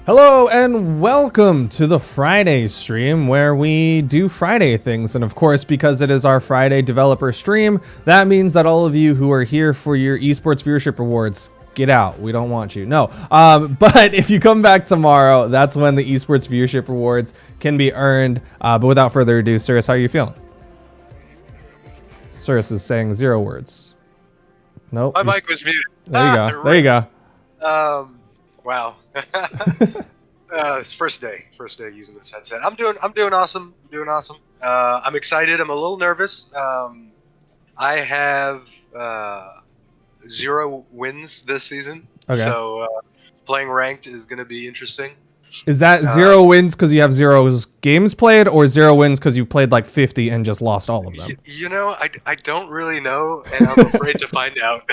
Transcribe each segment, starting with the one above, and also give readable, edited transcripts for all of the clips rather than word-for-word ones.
Hello and welcome to the Friday stream where we do Friday things. And of course, because it is our Friday developer stream, that means that all of you who are here for your esports viewership rewards, get out. We don't want you. No. But if you come back tomorrow, that's when the esports viewership rewards can be earned. But without further ado, Surus, how are you feeling? Surus is saying 0 words. Nope. My mic was muted. There you go. There you go. Wow. It's first day using this headset. I'm doing awesome. I'm excited. I'm a little nervous. I have 0 wins this season. Okay. So playing ranked is going to be interesting. Is that 0 wins because you have 0 games played, or 0 wins because you've played like 50 and just lost all of them? You know, I don't really know, and I'm afraid to find out.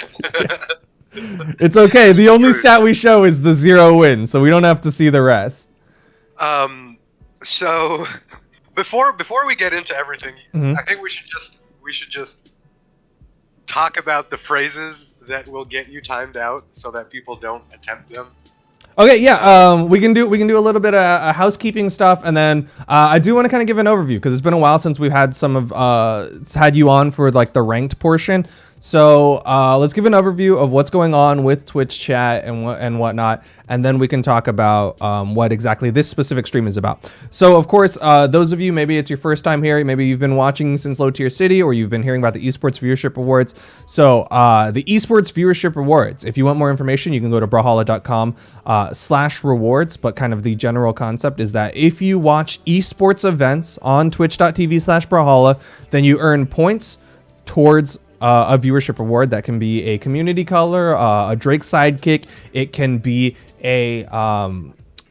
It's okay. The only stat we show is the 0 wins, so we don't have to see the rest. So before we get into everything, Mm-hmm. I think we should just talk about the phrases that will get you timed out so that people don't attempt them. Okay, yeah, we can do a little bit of housekeeping stuff, and then I do want to kind of give an overview because it's been a while since we've had had you on for like the ranked portion. So let's give an overview of what's going on with Twitch chat and whatnot, and then we can talk about what exactly this specific stream is about. So of course, those of you, maybe it's your first time here, maybe you've been watching since Low Tier City, or you've been hearing about the Esports Viewership Awards. So the Esports Viewership Awards, if you want more information, you can go to brawlhalla.com/rewards, but kind of the general concept is that if you watch esports events on twitch.tv/brawlhalla, then you earn points towards a viewership award. That can be a community color, a Drake sidekick. It can be a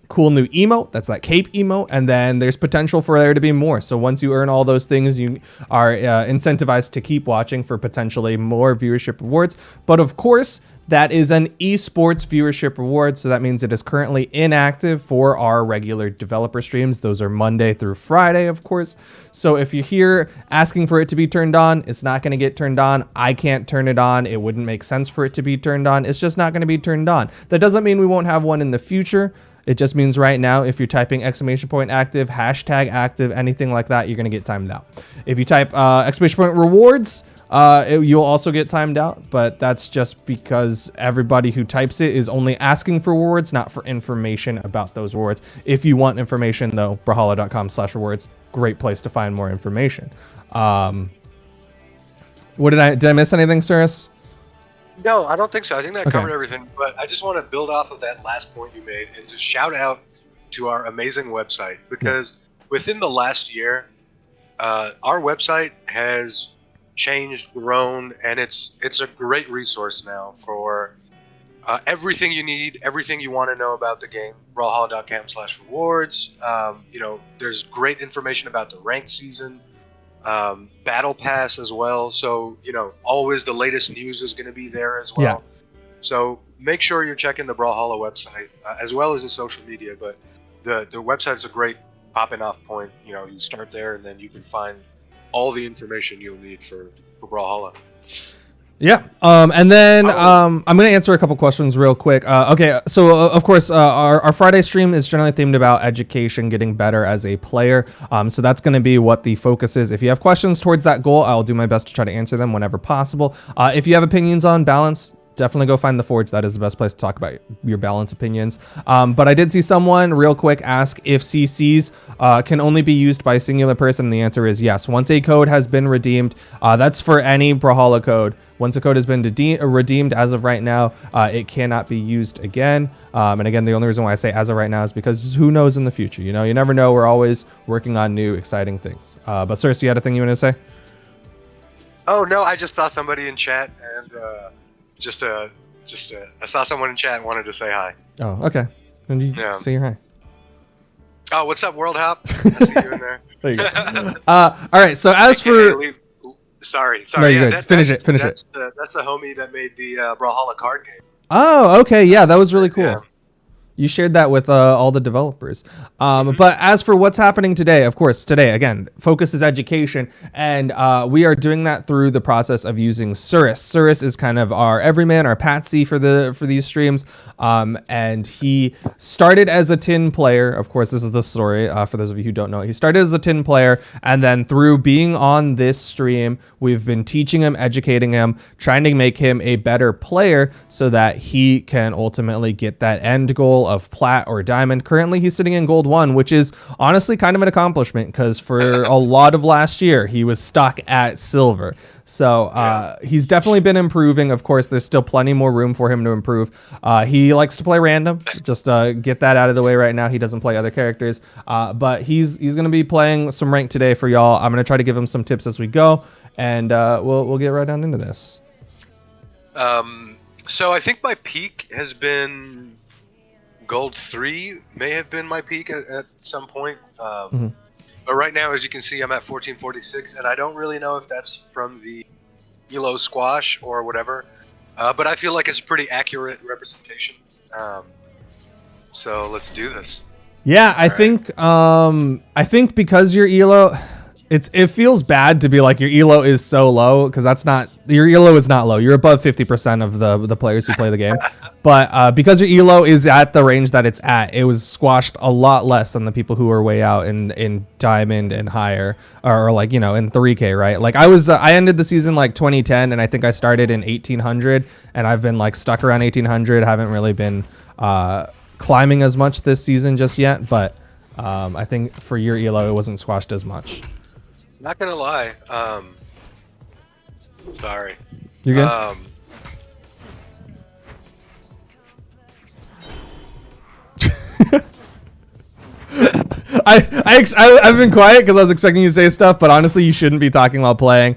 cool new emote. That's that cape emote. And then there's potential for there to be more. So once you earn all those things, you are incentivized to keep watching for potentially more viewership rewards. But of course, that is an esports viewership reward, so that means it is currently inactive for our regular developer streams. Those are Monday through Friday, of course. So if you're here asking for it to be turned on, it's not going to get turned on. I can't turn it on. It wouldn't make sense for it to be turned on. It's just not going to be turned on. That doesn't mean we won't have one in the future. It just means right now, if you're typing !active, #active, anything like that, you're going to get timed out. If you type !rewards, you'll also get timed out, but that's just because everybody who types it is only asking for rewards, not for information about those rewards. If you want information, though, brawlhalla.com/rewards, great place to find more information. Did I miss anything, Surus? No, I don't think so. I think that Okay. covered everything. But I just want to build off of that last point you made and just shout out to our amazing website, because within the last year, our website has changed, grown, and it's a great resource now for everything you need, everything you want to know about the game. brawlhalla.com/rewards. There's great information about the ranked season, battle pass as well. So always the latest news is going to be there as well. Yeah. So make sure you're checking the Brawlhalla website as well as the social media. But the website is a great popping off point. You start there and then you can find all the information you'll need for Brawlhalla. Yeah. And then I'm going to answer a couple questions real quick. Okay. So, of course, our Friday stream is generally themed about education, getting better as a player. So that's going to be what the focus is. If you have questions towards that goal, I'll do my best to try to answer them whenever possible. If you have opinions on balance, definitely go find the Forge. That is the best place to talk about your balance opinions. But I did see someone real quick ask if CCs can only be used by a singular person. And the answer is yes. Once a code has been redeemed, that's for any Brawlhalla code. Once a code has been redeemed as of right now, it cannot be used again. And again, the only reason why I say as of right now is because who knows in the future? You never know. We're always working on new, exciting things. But Cersei, you had a thing you want to say? Oh, no, I just saw somebody in chat and I saw someone in chat and wanted to say hi. Oh, okay. And you say your hi. Oh, what's up, World Hop? I see you in there. There you go. All right. So as for sorry. No, you're good. Finish it. That's the homie that made the Brawlhalla card game. Oh, okay. Yeah, that was really cool. You shared that with all the developers. But as for what's happening today, of course, today, again, focus is education. And we are doing that through the process of using Surus. Surus is kind of our everyman, our patsy for these streams. And he started as a tin player. Of course, this is the story for those of you who don't know. He started as a tin player. And then through being on this stream, we've been teaching him, educating him, trying to make him a better player so that he can ultimately get that end goal of plat or diamond. Currently, he's sitting in gold 1, which is honestly kind of an accomplishment because for a lot of last year, he was stuck at silver. So he's definitely been improving. Of course, there's still plenty more room for him to improve. He likes to play random. Just get that out of the way right now. He doesn't play other characters. But he's going to be playing some rank today for y'all. I'm going to try to give him some tips as we go. And we'll get right down into this. So I think my peak has been gold 3, may have been my peak at some point. But right now, as you can see, I'm at 1446, and I don't really know if that's from the Elo squash or whatever. But I feel like it's a pretty accurate representation. So let's do this. Yeah, I think because your Elo, it feels bad to be like your Elo is so low because that's not, your Elo is not low. You're above 50% of the players who play the game. But because your Elo is at the range that it's at, it was squashed a lot less than the people who are way out in diamond and higher, or like, in 3K, right? Like I ended the season like 2010, and I think I started in 1800, and I've been like stuck around 1800. Haven't really been climbing as much this season just yet, but I think for your Elo, it wasn't squashed as much. Not gonna lie. Sorry. You good? I've been quiet because I was expecting you to say stuff, but honestly, you shouldn't be talking while playing.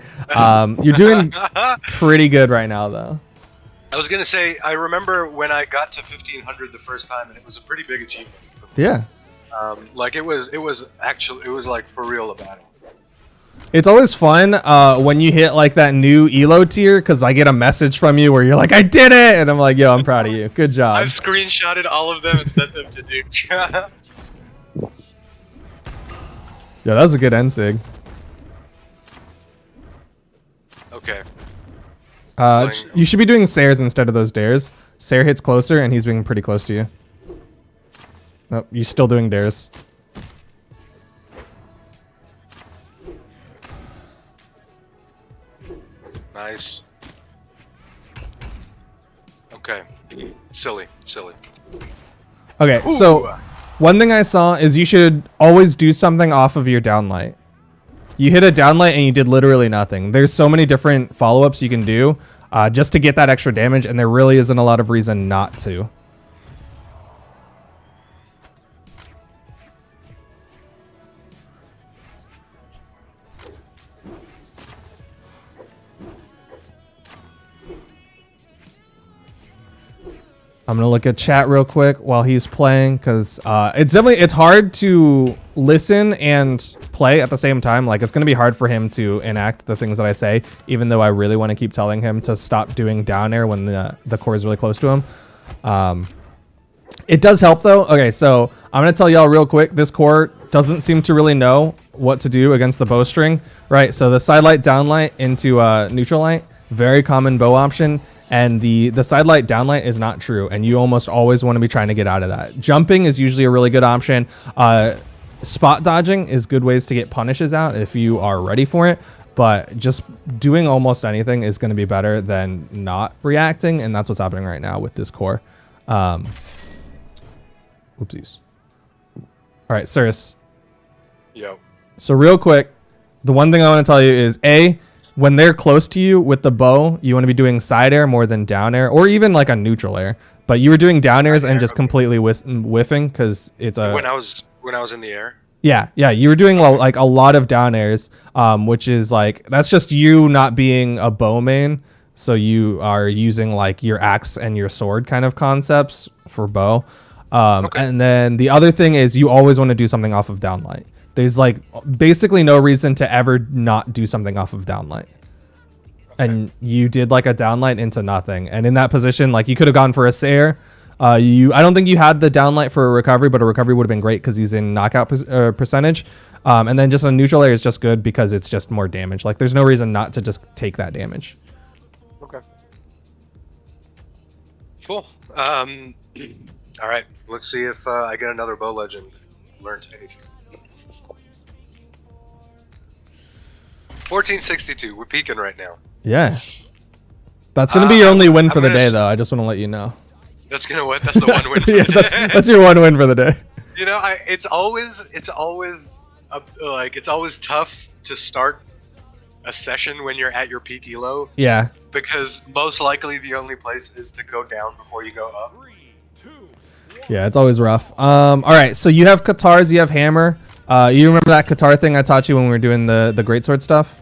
You're doing pretty good right now, though. I was gonna say, I remember when I got to 1500 the first time, and it was a pretty big achievement. Yeah. Like it was like for real a battle. It's always fun when you hit like that new Elo tier, because I get a message from you where you're like, I did it! And I'm like, yo, I'm proud of you. Good job. I've screenshotted all of them and sent them to Duke. Yeah, that was a good end sig. Okay. You should be doing Sares instead of those dares. Sare hits closer, and he's being pretty close to you. Nope, you're still doing dares. Nice. Okay. Silly. Okay, Ooh. So one thing I saw is you should always do something off of your downlight. You hit a downlight and you did literally nothing. There's so many different follow-ups you can do just to get that extra damage, and there really isn't a lot of reason not to. I'm gonna look at chat real quick while he's playing, because it's hard to listen and play at the same time. Like, it's gonna be hard for him to enact the things that I say, even though I really want to keep telling him to stop doing down air when the core is really close to him. It does help though. Okay, so I'm gonna tell y'all real quick. This core doesn't seem to really know what to do against the bowstring, right? So the side light, down light into neutral light, very common bow option. And the side light down light is not true, and you almost always want to be trying to get out of that. Jumping is usually a really good option. Spot dodging is good ways to get punishes out if you are ready for it, but just doing almost anything is going to be better than not reacting, and that's what's happening right now with this core. Oopsies. All right, Surus. Yo. So real quick, the one thing I want to tell you is when they're close to you with the bow, you want to be doing side air more than down air, or even like a neutral air. But you were doing down airs and just completely whiffing because it's a. When I was in the air. Yeah, you were doing like a lot of down airs, which is like, that's just you not being a bow main. So you are using like your axe and your sword kind of concepts for bow. Okay. And then the other thing is you always want to do something off of downlight. There's like basically no reason to ever not do something off of downlight. Okay. And you did like a downlight into nothing. And in that position, like you could have gone for a Sayer, I don't think you had the downlight for a recovery, but a recovery would have been great because he's in knockout percentage. And then just a neutral air is just good because it's just more damage. Like there's no reason not to just take that damage. Okay. Cool. All right. Let's see if I get another bow legend. Learned anything. 1462. We're peaking right now. Yeah. That's going to be your only win for the day, though. I just want to let you know. That's going to win. That's the one win for the day. That's your one win for the day. You know, it's always tough to start a session when you're at your peak elo. Yeah. Because most likely the only place is to go down before you go up. Yeah, it's always rough. All right, so you have Katars, you have Hammer. You remember that Katar thing I taught you when we were doing the greatsword stuff?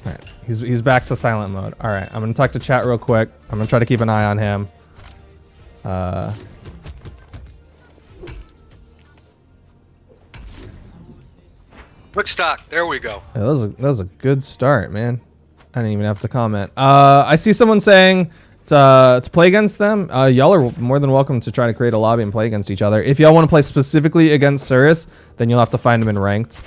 All right, he's back to silent mode. All right, I'm gonna talk to chat real quick. I'm gonna try to keep an eye on him. Quick stock. There we go. Yeah, that was a good start, man. I didn't even have to comment. I see someone saying to play against them. Y'all are more than welcome to try to create a lobby and play against each other. If y'all want to play specifically against Surus, then you'll have to find him in ranked.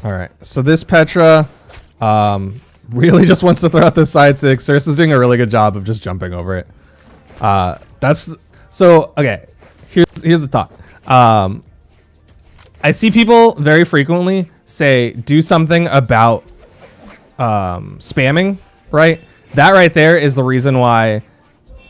All right, so this Petra really just wants to throw out this side six. Surus is doing a really good job of just jumping over it. Okay. Here's the talk. I see people very frequently say do something about spamming, right? That right there is the reason why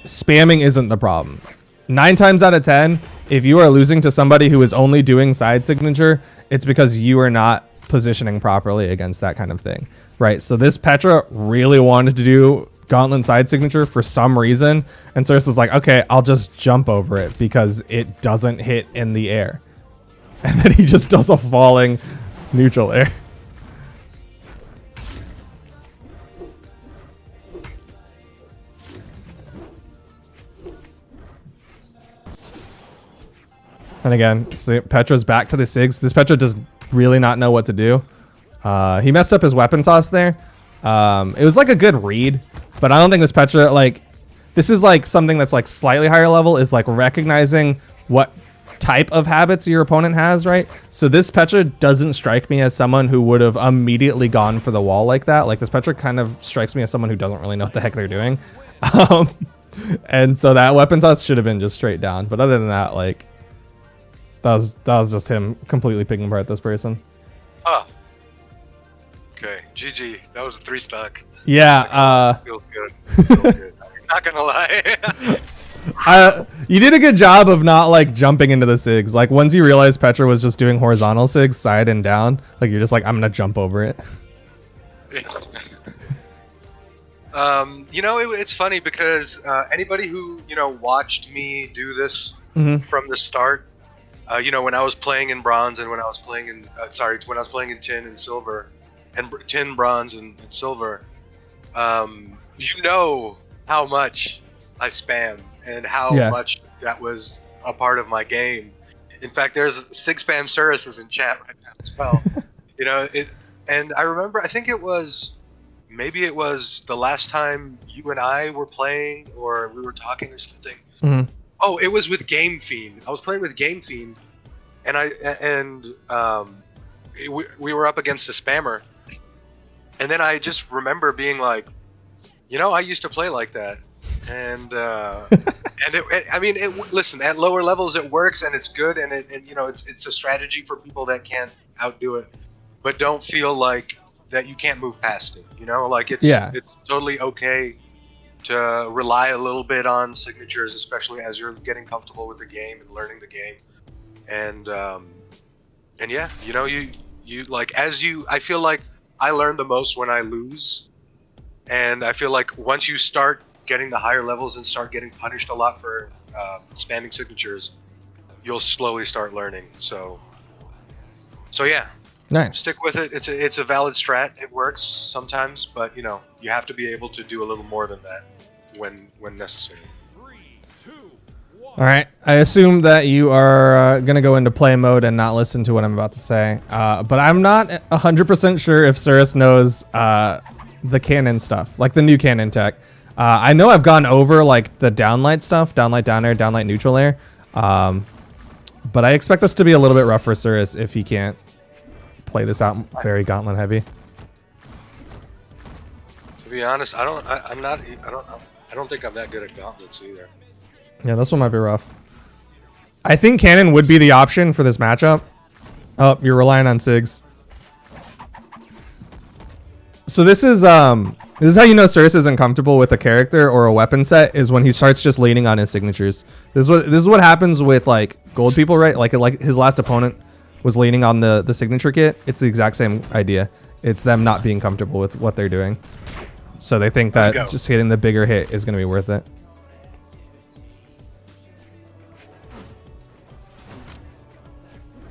spamming isn't the problem. 9 times out of 10, if you are losing to somebody who is only doing side signature, it's because you are not positioning properly against that kind of thing, right? So this Petra really wanted to do gauntlet side signature for some reason, and Surus was like, okay, I'll just jump over it because it doesn't hit in the air. And then he just does a falling neutral air. And again, so Petra's back to the SIGs. This Petra does really not know what to do. He messed up his weapon toss there. It was like a good read, but I don't think this Petra, like, this is like something that's like slightly higher level, is like recognizing what type of habits your opponent has, right? So this Petra doesn't strike me as someone who would have immediately gone for the wall like that. Like this Petra kind of strikes me as someone who doesn't really know what the heck they're doing. And so that weapon toss should have been just straight down. But other than that, like, that was just him completely picking apart this person. Oh. Okay, GG. That was a 3 stock. Yeah. Feels good. Feels good. I'm not gonna lie. You did a good job of not like jumping into the SIGs. Like once you realized Petra was just doing horizontal SIGs, side and down, like you're just like, I'm gonna jump over it. You know, it's funny because anybody who, you know, watched me do this from the start, you know, when I was playing in bronze and when I was playing in when I was playing in tin and silver, and tin, bronze, and silver, you know how much I spam and how much that was a part of my game. In fact, there's Sig Spam Surus is in chat right now as well. You know, and I remember, I think maybe it was the last time you and I were playing or we were talking or something. Oh, it was with Game Fiend. I was playing with Game Fiend, and we were up against a spammer, and then I just remember being like, you know, I used to play like that, and listen, at lower levels it works and it's good, and you know, it's a strategy for people that can't outdo it, but don't feel like that you can't move past it. You know, like it's totally okay to rely a little bit on signatures, especially as you're getting comfortable with the game and learning the game. And yeah, you know, you like, I feel like I learn the most when I lose. And I feel like once you start getting the higher levels and start getting punished a lot for spamming signatures, you'll slowly start learning. So yeah. Nice. Stick with it. It's a valid strat. It works sometimes, but you know, you have to be able to do a little more than that when necessary. 3, 2, 1. All right. I assume that you are going to go into play mode and not listen to what I'm about to say. But I'm not 100% sure if Surus knows the cannon stuff, like the new cannon tech. I know I've gone over like the downlight stuff, downlight down air, downlight neutral air. But I expect this to be a little bit rough for Surus if he can't play this out very gauntlet heavy. To be honest, I don't think I'm that good at gauntlets either. Yeah, this one might be rough. I think cannon would be the option for this matchup. Oh, you're relying on Sigs. So this is how you know Surus isn't comfortable with a character or a weapon set is when he starts just leaning on his signatures. This is what happens with like gold people, right? Like his last opponent was leaning on the signature kit. It's the exact same idea. It's them not being comfortable with what they're doing. So they think that just hitting the bigger hit is going to be worth it.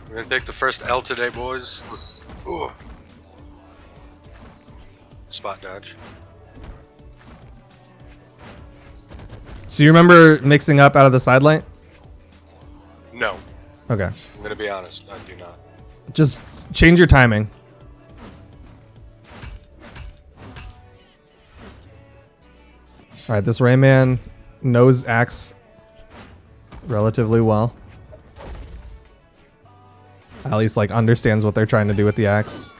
We're gonna take the first L today, boys. Ooh. Spot dodge. So you remember mixing up out of the side light? No. Okay. I'm gonna be honest, I do not. Just change your timing. All right, this Rayman knows axe relatively well. At least like understands what they're trying to do with the axe.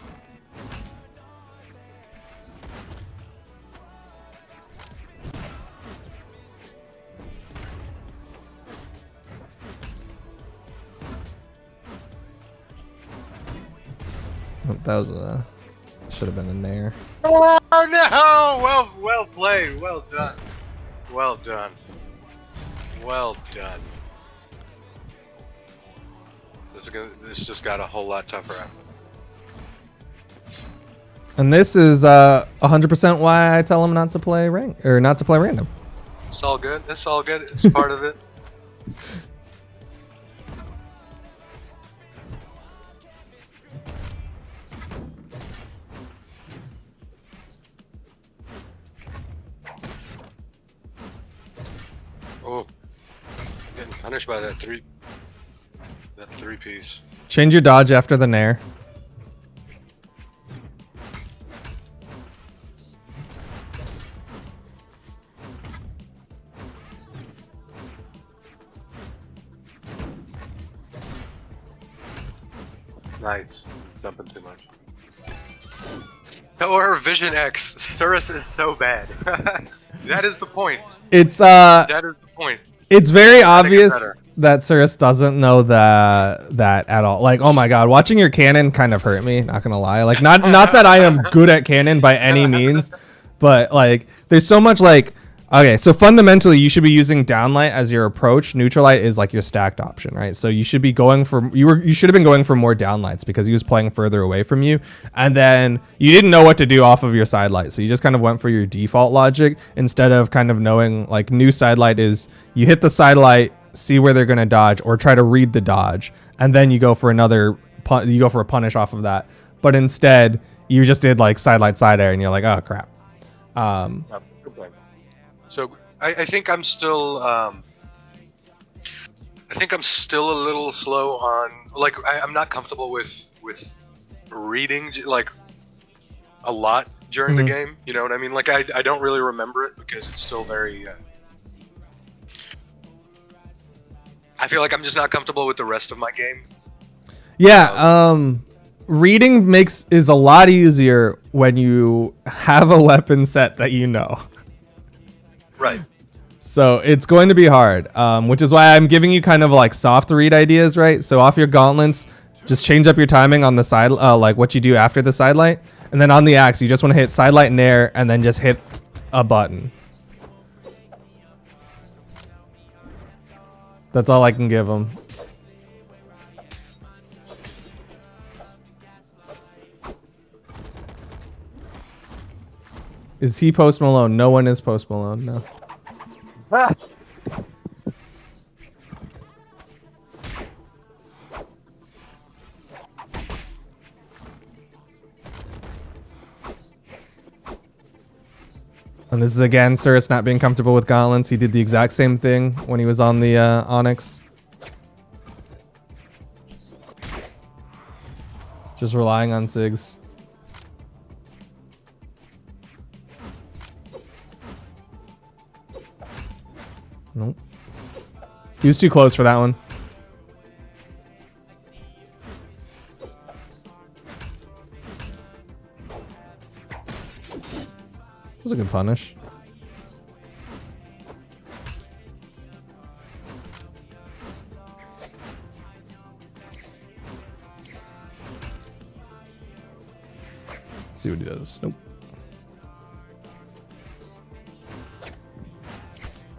Oh, that was should have been a nair. Oh no! Well played. Well done. Well done. Well done. This just got a whole lot tougher after. And this is 100% why I tell him not to play not to play random. It's all good. It's all good. It's part of it. Oh, getting punished by that three piece. Change your dodge after the nair. Nice. Jumping too much. Or Vision X. Surus is so bad. That is the point. It's That is the point. It's very obvious that Surus doesn't know that at all. Like, oh my god, watching your cannon kind of hurt me, not gonna lie. Like not that I am good at cannon by any means, but like there's so much like okay, so fundamentally you should be using downlight as your approach. Neutralight is like your stacked option, right? So you should be going for you should have been going for more downlights because he was playing further away from you, and then you didn't know what to do off of your side light, so you just kind of went for your default logic instead of kind of knowing like new side light is you hit the side light, see where they're gonna dodge, or try to read the dodge, and then you go for a punish off of that. But instead you just did like side light side air, and you're like, oh crap. So I think I'm still a little slow on like I'm not comfortable with reading like a lot during the game. You know what I mean? Like I don't really remember it because it's still very. I feel like I'm just not comfortable with the rest of my game. Yeah. Reading is a lot easier when you have a weapon set that you know. Right. So it's going to be hard, which is why I'm giving you kind of like soft read ideas, right? So off your gauntlets, just change up your timing on the side, like what you do after the side light. And then on the axe, you just want to hit side light and air and then just hit a button. That's all I can give him. Is he Post Malone? No one is Post Malone, no. And this is again Surus not being comfortable with gauntlets. He did the exact same thing when he was on the Onyx. Just relying on Sigs. Nope. He was too close for that one. That was a good punish. Let's see what he does. Nope.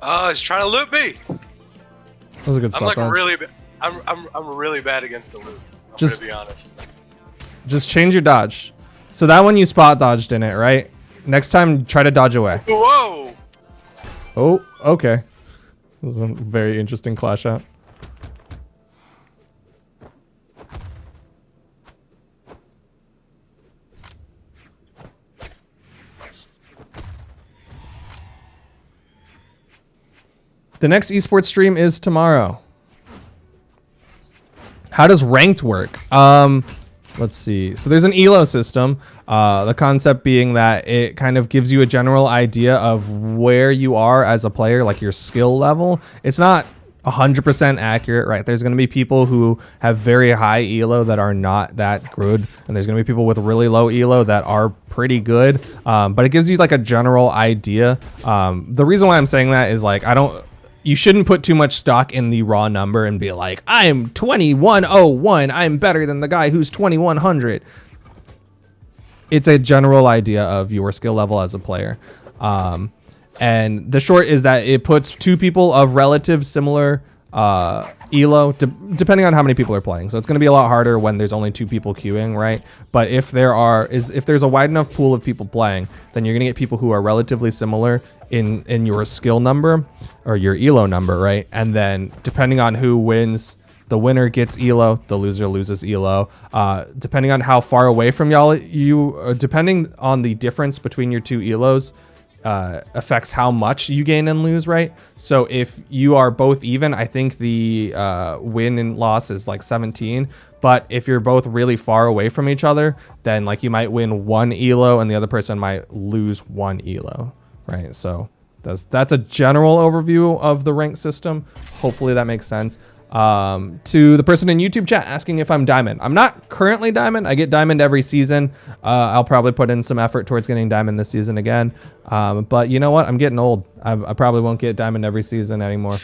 Oh, he's trying to loop me. That was a good spot. I'm like dodge. really, I'm really bad against the loop. I'm Just- gonna be honest. Just change your dodge. So that one you spot dodged in it, right? Next time, try to dodge away. Whoa! Oh, okay. This is a very interesting clash out. The next esports stream is tomorrow. How does ranked work? Let's see. So there's an elo system. The concept being that it kind of gives you a general idea of where you are as a player, like your skill level. It's not 100% accurate, right? There's going to be people who have very high elo that are not that good, and there's going to be people with really low elo that are pretty good. But it gives you like a general idea. The reason why I'm saying that is like you shouldn't put too much stock in the raw number and be like, I'm 2101. I'm better than the guy who's 2100. It's a general idea of your skill level as a player. And the short is that it puts two people of relative similar elo, depending on how many people are playing. So it's going to be a lot harder when there's only two people queuing, right? But if there's a wide enough pool of people playing, then you're going to get people who are relatively similar in your skill number or your elo number, right? And then depending on who wins, the winner gets elo, the loser loses elo. Depending on how far away from y'all depending on the difference between your two elos, affects how much you gain and lose, right? So if you are both even, I think the win and loss is like 17. But if you're both really far away from each other, then like you might win one elo and the other person might lose one elo, right? So that's a general overview of the rank system. Hopefully that makes sense. To the person in YouTube chat asking if I'm diamond. I'm not currently diamond. I get diamond every season. I'll probably put in some effort towards getting diamond this season again. But you know what? I'm getting old. I probably won't get diamond every season anymore.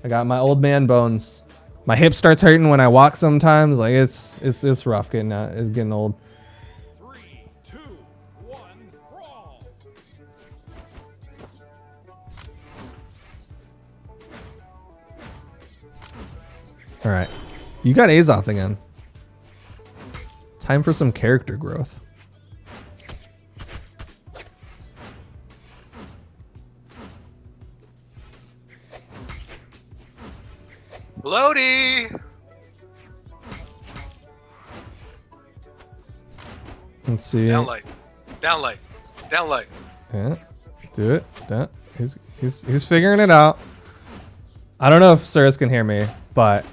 I got my old man bones. My hip starts hurting when I walk sometimes. Like it's rough getting old. 3, 2, 1, brawl. All right, you got Azoth again. Time for some character growth. Floaty! Let's see. Down light. Down light. Down light. Yeah, do it. That he's figuring it out. I don't know if Surus can hear me, but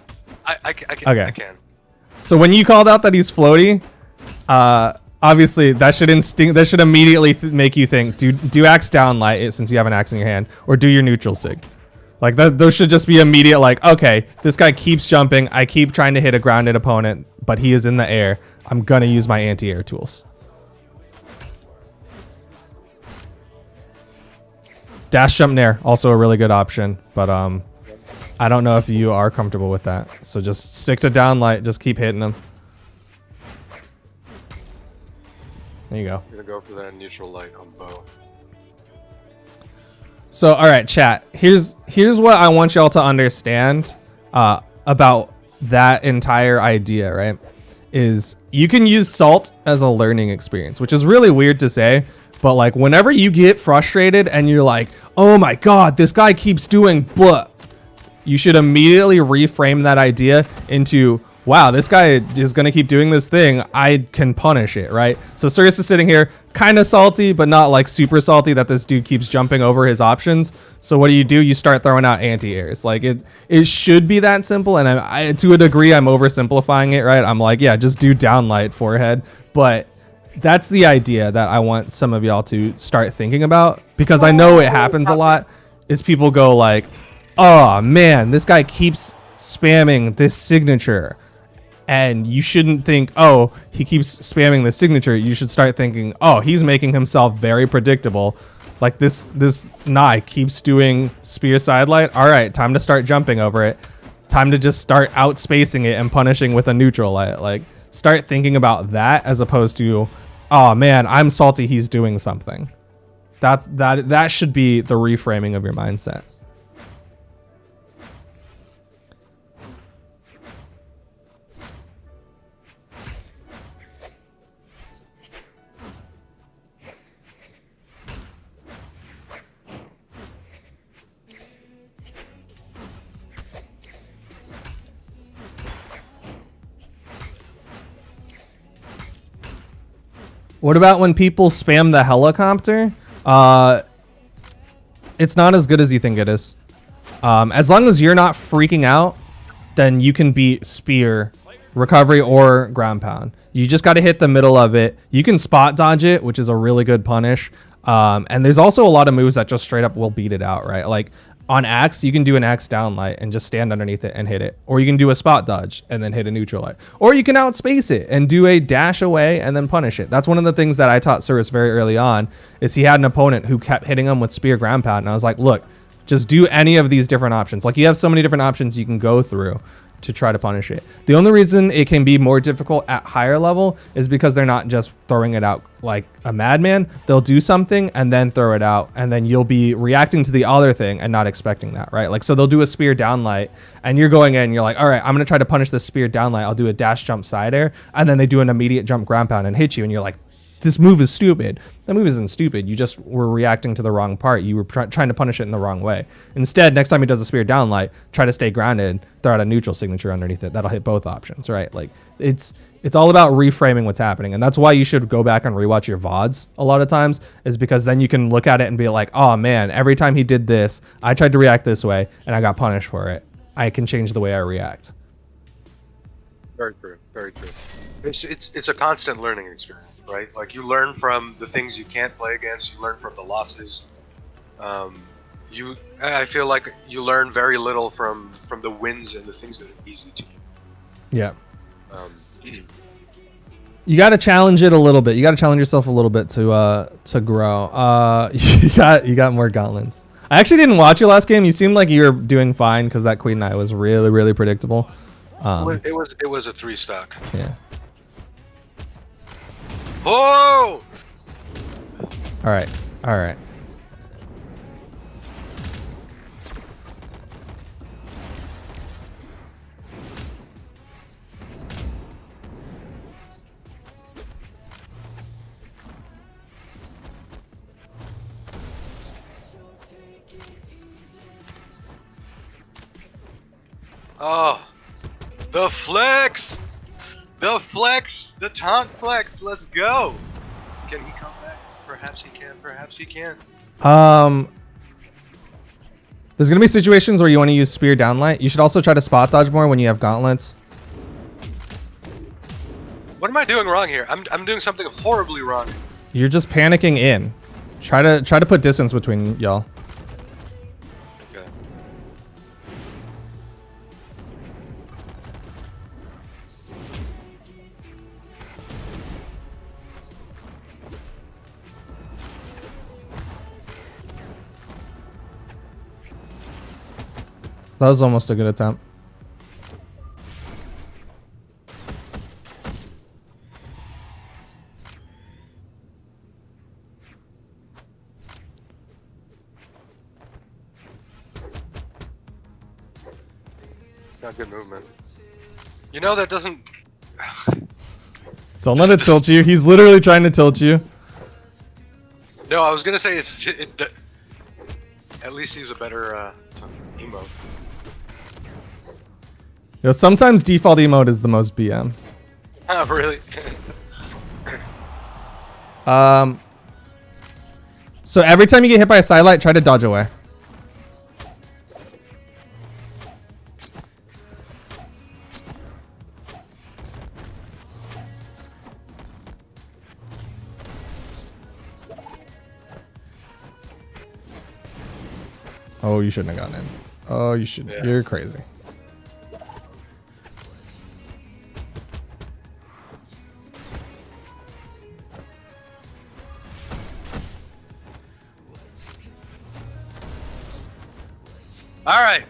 I can. Okay. I can. so when you called out that he's floaty, obviously that should immediately make you think, do axe down light since you have an axe in your hand, or do your neutral sig. Like those should just be immediate. Like, okay, this guy keeps jumping. I keep trying to hit a grounded opponent, but he is in the air. I'm gonna use my anti-air tools. Dash jump nair, also a really good option, but I don't know if you are comfortable with that. So just stick to down light. Just keep hitting them. There you go. I'm gonna go for that neutral light on bow. So, all right, chat. Here's what I want y'all to understand about that entire idea, right? Is you can use salt as a learning experience, which is really weird to say, but like whenever you get frustrated and you're like, oh my God, this guy keeps doing blah, you should immediately reframe that idea into wow, this guy is going to keep doing this thing. I can punish it, right? So Surus is sitting here kind of salty, but not like super salty that this dude keeps jumping over his options. So what do? You start throwing out anti-airs. Like it should be that simple. And I to a degree, I'm oversimplifying it, right? I'm like, yeah, just do downlight forehead. But that's the idea that I want some of y'all to start thinking about, because I know it happens a lot, is people go like, oh man, this guy keeps spamming this signature. And you shouldn't think, oh, he keeps spamming the signature. You should start thinking, oh, he's making himself very predictable. Like this Nai keeps doing spear sidelight. All right, time to start jumping over it. Time to just start outspacing it and punishing with a neutral light. Like, start thinking about that as opposed to, oh man, I'm salty, he's doing something. That should be the reframing of your mindset. What about when people spam the helicopter? It's not as good as you think it is. As long as you're not freaking out, then you can beat spear, recovery, or ground pound. You just got to hit the middle of it. You can spot dodge it, which is a really good punish. And there's also a lot of moves that just straight up will beat it out, right? Like on axe, you can do an axe downlight and just stand underneath it and hit it. Or you can do a spot dodge and then hit a neutral light. Or you can outspace it and do a dash away and then punish it. That's one of the things that I taught Surus very early on, is he had an opponent who kept hitting him with spear ground pound. And I was like, look, just do any of these different options. Like, you have so many different options you can go through to try to punish it. The only reason it can be more difficult at higher level is because they're not just throwing it out like a madman. They'll do something and then throw it out, and then you'll be reacting to the other thing and not expecting that, right? Like, so they'll do a spear downlight and you're going in and you're like, all right, I'm going to try to punish this spear downlight. I'll do a dash jump side air, and then they do an immediate jump ground pound and hit you, and you're like, this move is stupid. That move isn't stupid. You just were reacting to the wrong part. You were trying to punish it in the wrong way. Instead, next time he does a spear downlight, try to stay grounded, throw out a neutral signature underneath it. That'll hit both options, right? Like, it's all about reframing what's happening. And that's why you should go back and rewatch your VODs a lot of times, is because then you can look at it and be like, oh man, every time he did this, I tried to react this way and I got punished for it. I can change the way I react. Very true. Very true. It's a constant learning experience, right? Like, you learn from the things you can't play against. You learn from the losses. I feel like you learn very little from the wins and the things that are easy to you. Yeah. You got to challenge it a little bit. You got to challenge yourself a little bit to grow. You got more gauntlets. I actually didn't watch your last game. You seemed like you were doing fine because that Queen Knight was really, really predictable. It was a 3-stock. Yeah. Oh! All right. Oh, the flex! The taunt flex, let's go! Can he come back? Perhaps he can. There's going to be situations where you want to use spear downlight. You should also try to spot dodge more when you have gauntlets. What am I doing wrong here? I'm doing something horribly wrong. You're just panicking in. Try to put distance between y'all. Okay. That was almost a good attempt. Not good movement. You know, that doesn't... Don't let it tilt you. He's literally trying to tilt you. No, I was gonna say at least he's a better emote. Yo, sometimes default emote is the most BM. Oh, really? So every time you get hit by a sidelight, try to dodge away. Oh, you shouldn't have gotten in. Oh, you should. Yeah. You're crazy. All right.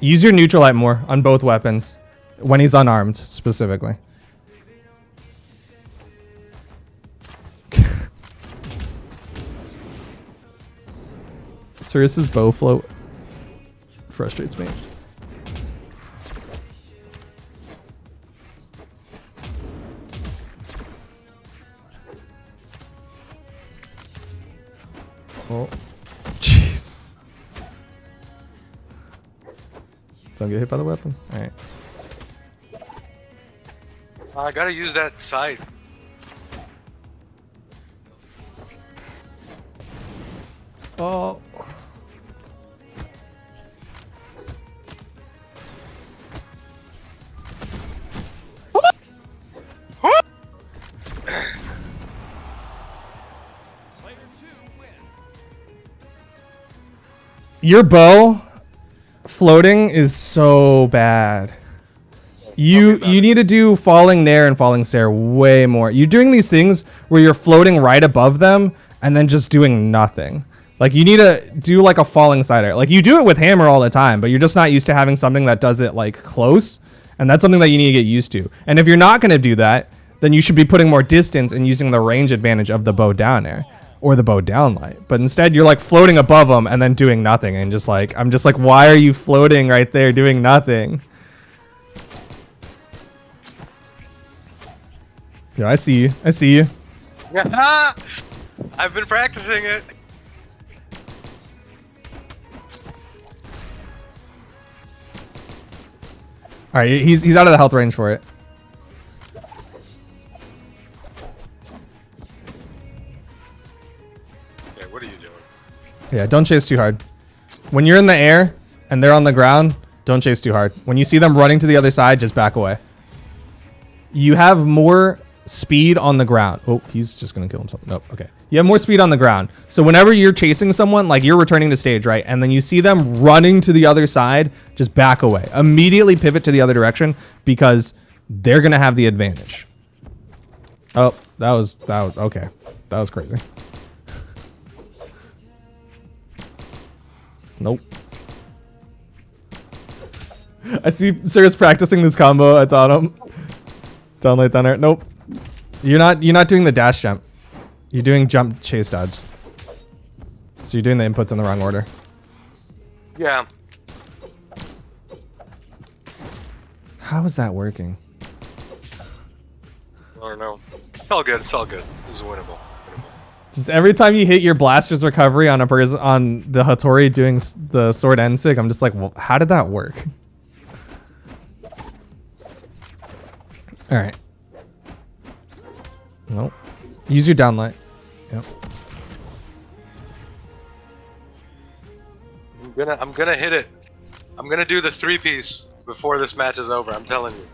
Use your neutral light more on both weapons when he's unarmed, specifically. Surus's bow float frustrates me. Oh, jeez! Don't get hit by the weapon. All right. I gotta use that side. Oh. Player 2 wins. Your bow floating is so bad. You need to do falling nair and falling stare way more. You're doing these things where you're floating right above them and then just doing nothing. Like you need to do like a falling side air. Like you do it with hammer all the time, but you're just not used to having something that does it like close. And that's something that you need to get used to. And if you're not going to do that, then you should be putting more distance and using the range advantage of the bow down air or the bow down light. But instead you're like floating above them and then doing nothing. And just like, I'm just like, why are you floating right there doing nothing? Yo, I see you. I see you. I've been practicing it. All right, he's out of the health range for it. Yeah, what are you doing? Yeah, don't chase too hard. When you're in the air and they're on the ground, don't chase too hard. When you see them running to the other side, just back away. You have more speed on the ground. Oh, he's just gonna kill himself. Nope. Okay. You have more speed on the ground. So whenever you're chasing someone, like you're returning to stage, right? And then you see them running to the other side, just back away. Immediately pivot to the other direction because they're gonna have the advantage. Oh, that was okay. That was crazy. Nope. I see Surus practicing this combo. I taught him. Down light down air. Nope. You're not doing the dash jump. You're doing jump chase dodge. So you're doing the inputs in the wrong order. Yeah. How is that working? I don't know. It's all good. It's all good. It's winnable. Just every time you hit your blaster's recovery on a person on the Hattori doing the sword end sig, I'm just like, well, how did that work? All right. Nope. Use your downlight. Yep. I'm gonna hit it. I'm gonna do the 3-piece before this match is over. I'm telling you.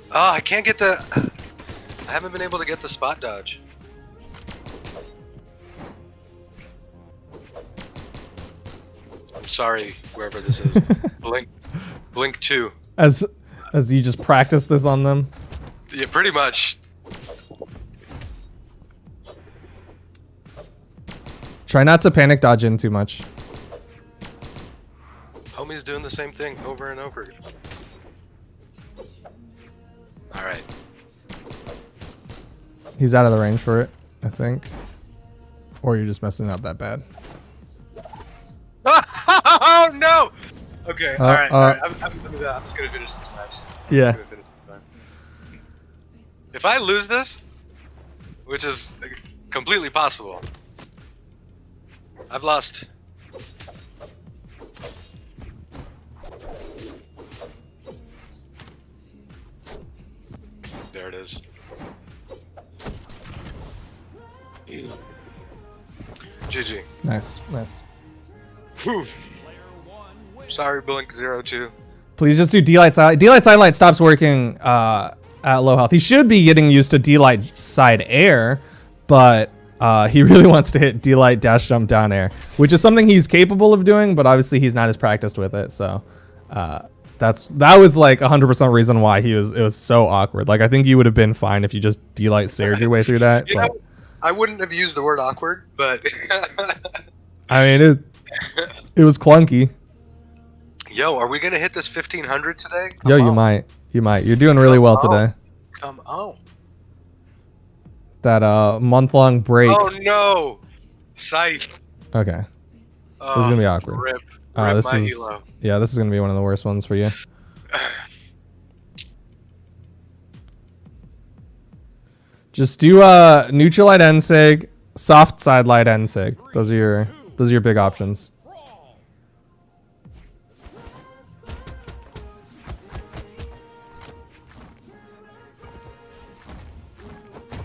Oh, I can't get the. I haven't been able to get the spot dodge. I'm sorry, whoever this is. Blink 2. As you just practice this on them. Yeah, pretty much. Try not to panic dodge in too much. Homie's doing the same thing over and over. Alright. He's out of the range for it, I think. Or you're just messing up that bad. Oh no! Okay, alright. I'm just gonna finish this match. Yeah. If I lose this, which is completely possible, I've lost. There it is. GG. Nice. Whew. Sorry, Blink02. Please just do D-Light side. D-Light side light stops working at low health. He should be getting used to D-Light side air, but he really wants to hit D-Light dash jump down air, which is something he's capable of doing, but obviously he's not as practiced with it. So that was like 100% reason why it was so awkward. Like I think you would have been fine if you just D-Light sared your way through that. You know, I wouldn't have used the word awkward, but I mean it was clunky. Yo, are we gonna hit this 1500 today? Yo, you might. You're doing really well today. Come on. That month-long break. Oh no, Scythe. Okay. This is gonna be awkward. Rip This my is elo. yeah. This is gonna be one of the worst ones for you. Just do neutral light end sig, soft side light end sig. Those are your big options.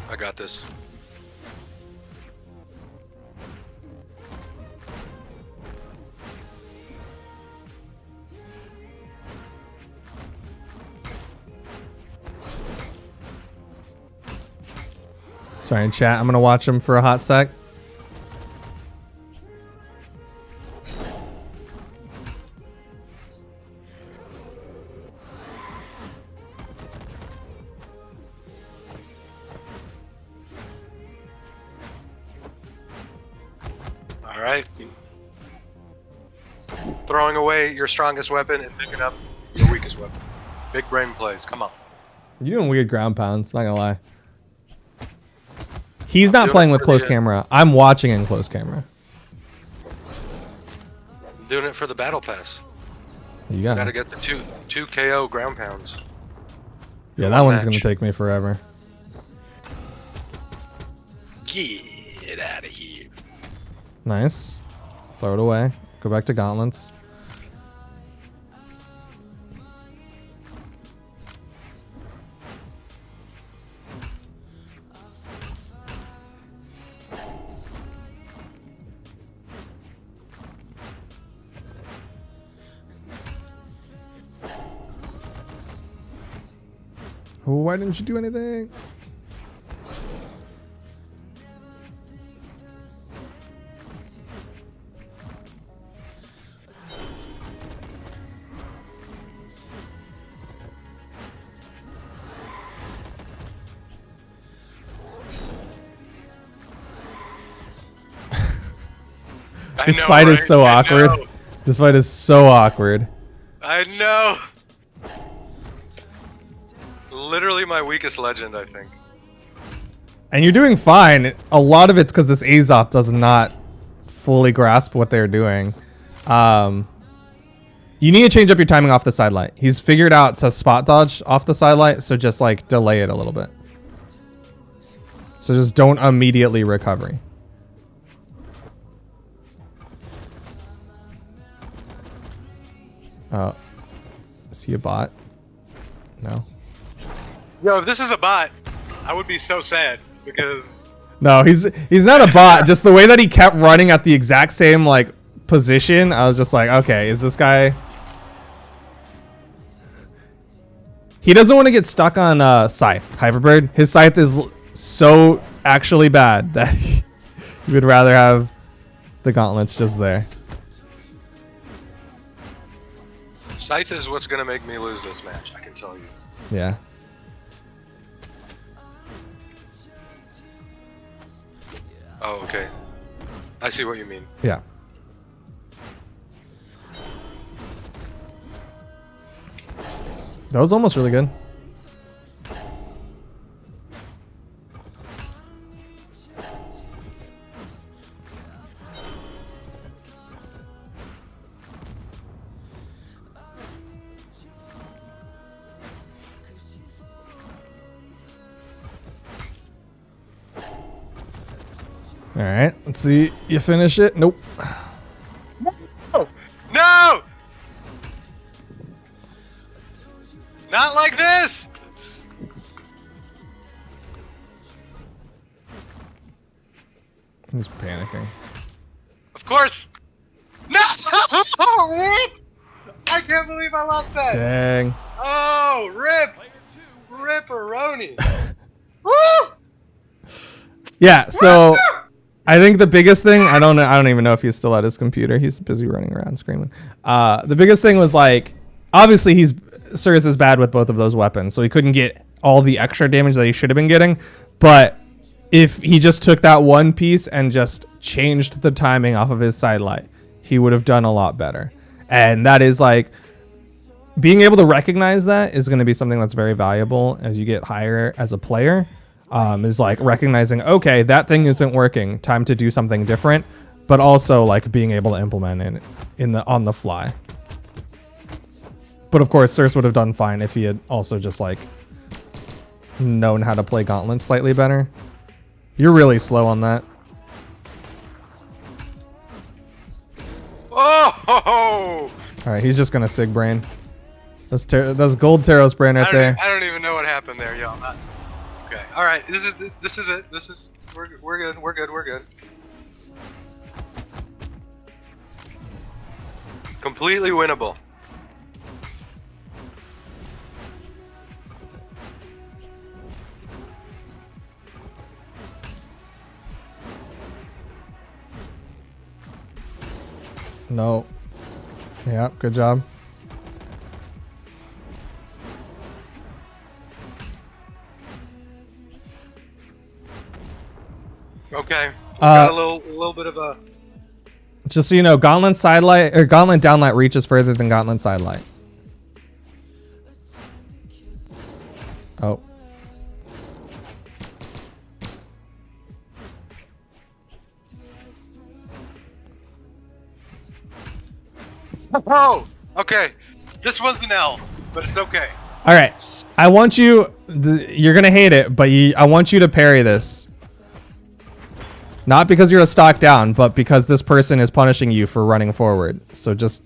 I got this. Sorry, in chat. I'm gonna watch him for a hot sec. All right. Throwing away your strongest weapon and picking up your weakest weapon. Big brain plays. Come on. You're doing weird ground pounds. Not gonna lie. He's not doing playing it with for close the, camera. I'm watching in close camera. I'm doing it for the battle pass. You got Gotta it. get the two KO ground pounds. Yeah, that one's match. gonna take me forever. Get out of here. Nice. Throw it away. Go back to gauntlets. Oh, why didn't you do anything? This fight is so awkward. This fight is so awkward. I know. Literally my weakest legend, I think. And you're doing fine. A lot of it's because this Azop does not fully grasp what they're doing. You need to change up your timing off the side light. He's figured out to spot dodge off the side light, so just like delay it a little bit. So just don't immediately recovery. Is he a bot? No. Yo, if this is a bot, I would be so sad because No, he's not a bot. Just the way that he kept running at the exact same like position, I was just like, okay, is this guy? He doesn't want to get stuck on Scythe. Hyperbird. His Scythe is so actually bad that he would rather have the gauntlets just there. Scythe is what's gonna make me lose this match, I can tell you. Yeah. Oh, okay. I see what you mean. Yeah. That was almost really good. All right, let's see. You finish it? Nope. Oh, no! Not like this! He's panicking. Of course. No! I can't believe I lost that. Dang. Oh, rip. Player 2 Ripperoni. Woo! Yeah, so I think the biggest thing, I don't even know if he's still at his computer. He's busy running around screaming. The biggest thing was like, obviously Surus is bad with both of those weapons, so he couldn't get all the extra damage that he should have been getting. But if he just took that one piece and just changed the timing off of his sidelight, he would have done a lot better. And that is like, being able to recognize that is going to be something that's very valuable as you get higher as a player. Is like recognizing, okay, that thing isn't working, time to do something different, but also like being able to implement it on the fly. But of course, Surus would have done fine if he had also just like known how to play Gauntlet slightly better. You're really slow on that. Oh! All right, he's just gonna Sig Brain. That's gold Taros Brain right there. I don't even know what happened there, y'all. Okay. All right. This is it. This is we're good. We're good. Completely winnable. No. Yeah, good job. Okay. Got a little bit of a. Just so you know, Gauntlet sidelight or Gauntlet downlight reaches further than Gauntlet sidelight. Oh. Oh. Okay. This one's an L, but it's okay. All right. I want you. You're gonna hate it, but I want you to parry this. Not because you're a stock down, but because this person is punishing you for running forward. So just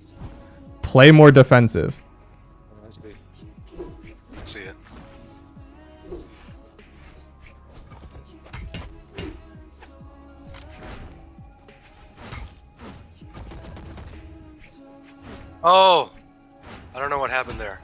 play more defensive. I see it. Oh, I don't know what happened there.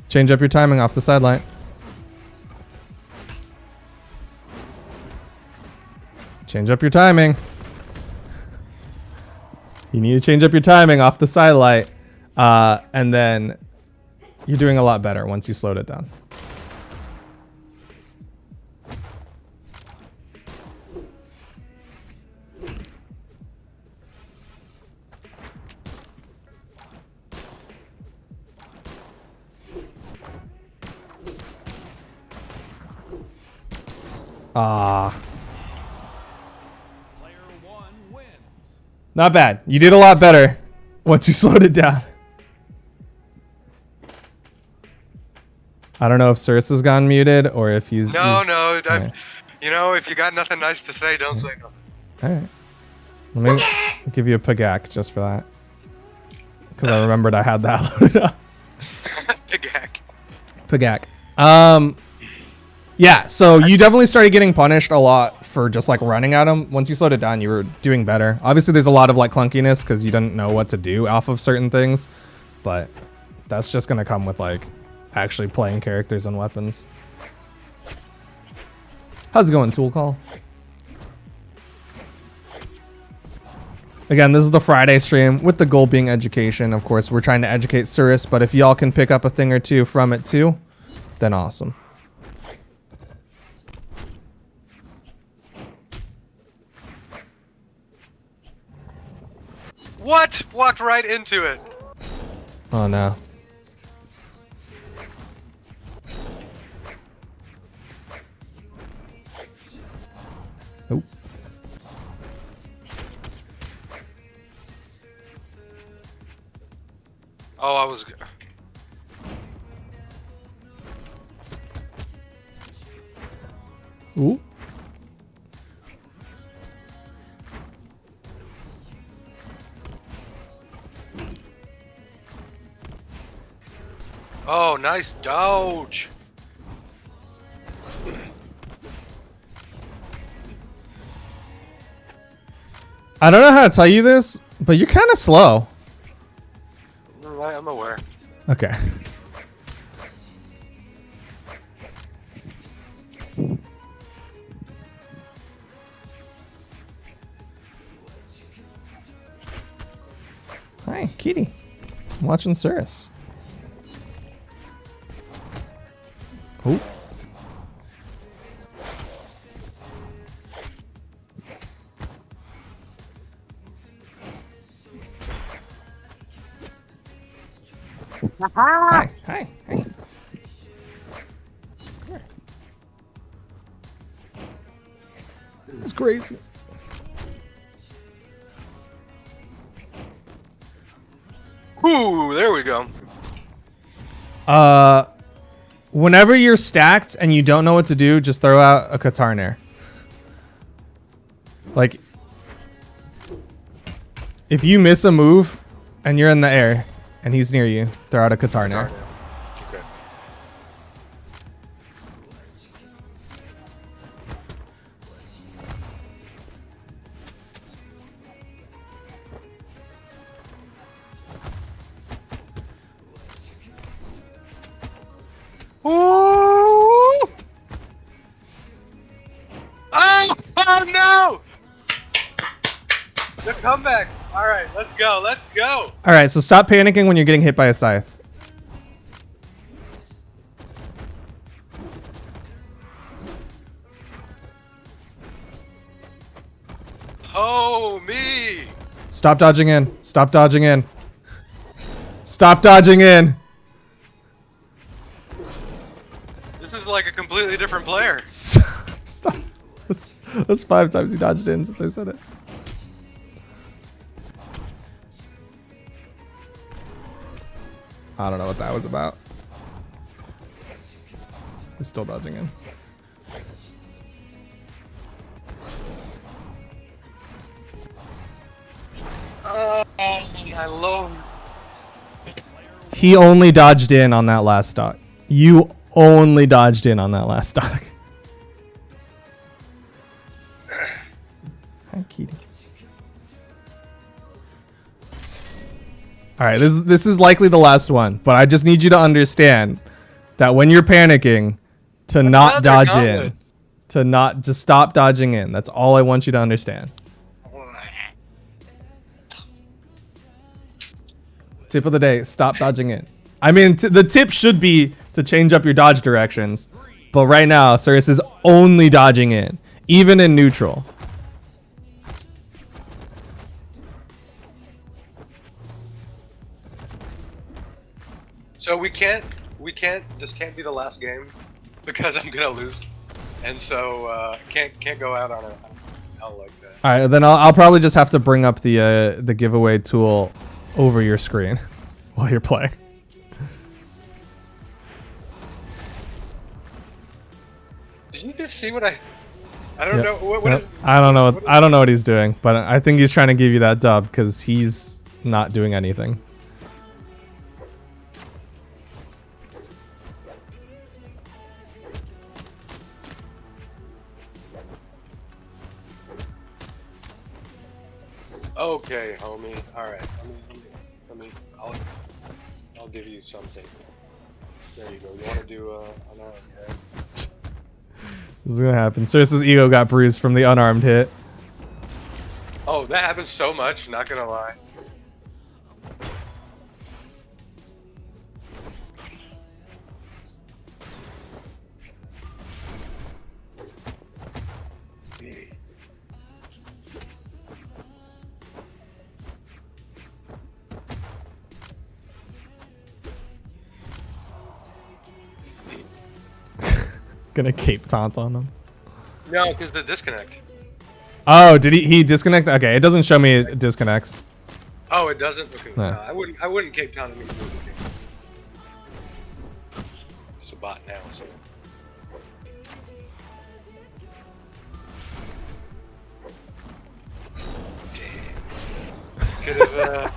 Change up your timing off the sideline. Change up your timing. You need to change up your timing off the sidelight. And then you're doing a lot better once you slowed it down. Player 1 wins. Not bad. You did a lot better once you slowed it down. I don't know if Surus has gone muted or if he's... No. Okay. You know, if you got nothing nice to say, don't say nothing. All right. Let me give you a pagak just for that. Because I remembered I had that loaded up. Pagak. Yeah, so you definitely started getting punished a lot for just like running at him. Once you slowed it down, you were doing better. Obviously, there's a lot of like clunkiness because you didn't know what to do off of certain things. But that's just going to come with like actually playing characters and weapons. How's it going, Tool Call? Again, this is the Friday stream with the goal being education. Of course, we're trying to educate Surus, but if y'all can pick up a thing or two from it too, then awesome. What? Walked right into it. Oh no. Nope. Oh, I was... Ooh. Oh, nice dodge. I don't know how to tell you this, but you're kind of slow. I'm aware. Okay. Hi, Kitty. I'm watching Surus. Oh. Hi, hi, hi. It's crazy. Ooh, there we go. Whenever you're stacked and you don't know what to do, just throw out a Qatar Nair. Like, if you miss a move and you're in the air and he's near you, throw out a Qatar Nair. Okay. Ooh! Oh no! The comeback. All right, let's go. Let's go. All right, so stop panicking when you're getting hit by a scythe. Oh me! Stop dodging in. Stop dodging in. Stop dodging in. This is like a completely different player. Stop. That's 5 times he dodged in since I said it. I don't know what that was about. He's still dodging in. I love. He only dodged in on that last stock. You only dodged in on that last stock. Hi, Kitty. All right, this is likely the last one, but I just need you to understand that when you're panicking, to not dodge in, to not just stop dodging in. That's all I want you to understand. Tip of the day: stop dodging in. I mean, the tip should be to change up your dodge directions, but right now, Surus is only dodging in, even in neutral. So we can't. This can't be the last game because I'm gonna lose, and so can't go out on a like that. All right, then I'll probably just have to bring up the giveaway tool over your screen while you're playing. Did you just see what I don't know what Yep. is. I don't know. I don't know what he's doing, but I think he's trying to give you that dub because he's not doing anything. Okay, homie. All right. I'll give you something. There you go. You want to do an arm, okay? This is gonna happen. Surus's ego got bruised from the unarmed hit. Oh, that happens so much. Not gonna lie. Gonna cape taunt on him. No, because the disconnect. Oh, did he disconnect? Okay, it doesn't show me it disconnects. Oh, it doesn't. Okay, No. no, I wouldn't Cape Town him. It's a bot now, so. Damn. Could have.